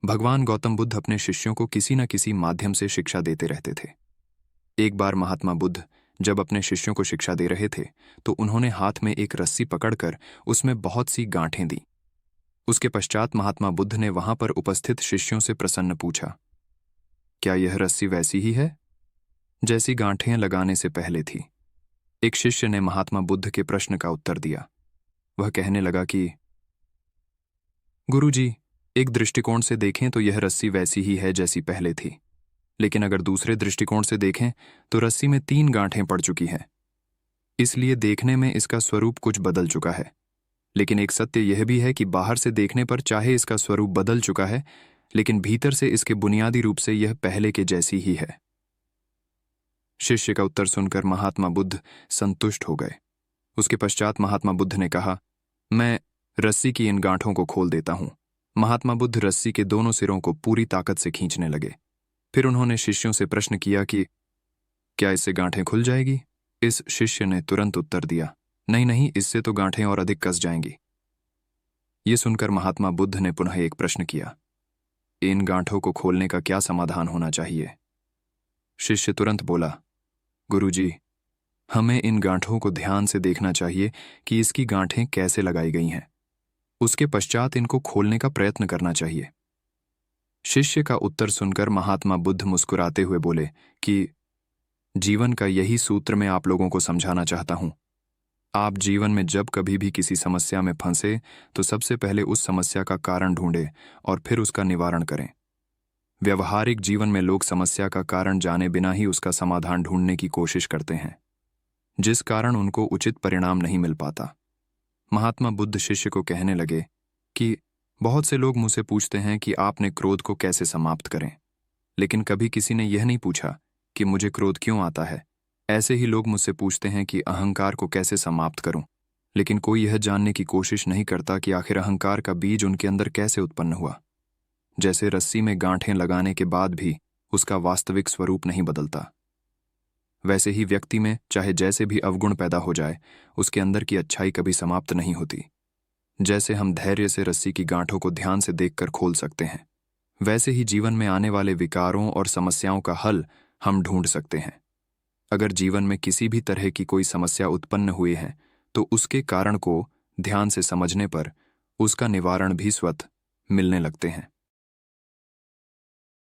भगवान गौतम बुद्ध अपने शिष्यों को किसी न किसी माध्यम से शिक्षा देते रहते थे। एक बार महात्मा बुद्ध जब अपने शिष्यों को शिक्षा दे रहे थे तो उन्होंने हाथ में एक रस्सी पकड़कर उसमें बहुत सी गांठें दी। उसके पश्चात महात्मा बुद्ध ने वहां पर उपस्थित शिष्यों से प्रसन्न पूछा, क्या यह रस्सी वैसी ही है जैसी गांठें लगाने से पहले थी? एक शिष्य ने महात्मा बुद्ध के प्रश्न का उत्तर दिया। वह कहने लगा कि गुरुजी, एक दृष्टिकोण से देखें तो यह रस्सी वैसी ही है जैसी पहले थी, लेकिन अगर दूसरे दृष्टिकोण से देखें तो रस्सी में 3 गांठें पड़ चुकी हैं। इसलिए देखने में इसका स्वरूप कुछ बदल चुका है। लेकिन एक सत्य यह भी है कि बाहर से देखने पर चाहे इसका स्वरूप बदल चुका है, लेकिन भीतर से इसके बुनियादी रूप से यह पहले के जैसी ही है। शिष्य का उत्तर सुनकर महात्मा बुद्ध संतुष्ट हो गए। उसके पश्चात महात्मा बुद्ध ने कहा, मैं रस्सी की इन गांठों को खोल देता हूं। महात्मा बुद्ध रस्सी के दोनों सिरों को पूरी ताकत से खींचने लगे। फिर उन्होंने शिष्यों से प्रश्न किया कि क्या इससे गांठें खुल जाएगी? इस शिष्य ने तुरंत उत्तर दिया, नहीं नहीं, इससे तो गांठें और अधिक कस जाएंगी। ये सुनकर महात्मा बुद्ध ने पुनः एक प्रश्न किया, इन गांठों को खोलने का क्या समाधान होना चाहिए? शिष्य तुरंत बोला, गुरुजी, हमें इन गांठों को ध्यान से देखना चाहिए कि इसकी गांठें कैसे लगाई गई हैं। उसके पश्चात इनको खोलने का प्रयत्न करना चाहिए। शिष्य का उत्तर सुनकर महात्मा बुद्ध मुस्कुराते हुए बोले कि जीवन का यही सूत्र मैं आप लोगों को समझाना चाहता हूं। आप जीवन में जब कभी भी किसी समस्या में फंसे तो सबसे पहले उस समस्या का कारण ढूंढें और फिर उसका निवारण करें। व्यवहारिक जीवन में लोग समस्या का कारण जाने बिना ही उसका समाधान ढूंढने की कोशिश करते हैं, जिस कारण उनको उचित परिणाम नहीं मिल पाता। महात्मा बुद्ध शिष्य को कहने लगे कि बहुत से लोग मुझसे पूछते हैं कि आपने क्रोध को कैसे समाप्त करें, लेकिन कभी किसी ने यह नहीं पूछा कि मुझे क्रोध क्यों आता है। ऐसे ही लोग मुझसे पूछते हैं कि अहंकार को कैसे समाप्त करूं, लेकिन कोई यह जानने की कोशिश नहीं करता कि आखिर अहंकार का बीज उनके अंदर कैसे उत्पन्न हुआ। जैसे रस्सी में गांठें लगाने के बाद भी उसका वास्तविक स्वरूप नहीं बदलता, वैसे ही व्यक्ति में चाहे जैसे भी अवगुण पैदा हो जाए, उसके अंदर की अच्छाई कभी समाप्त नहीं होती। जैसे हम धैर्य से रस्सी की गांठों को ध्यान से देखकर खोल सकते हैं, वैसे ही जीवन में आने वाले विकारों और समस्याओं का हल हम ढूंढ सकते हैं। अगर जीवन में किसी भी तरह की कोई समस्या उत्पन्न हुई है तो उसके कारण को ध्यान से समझने पर उसका निवारण भी स्वतः मिलने लगते हैं।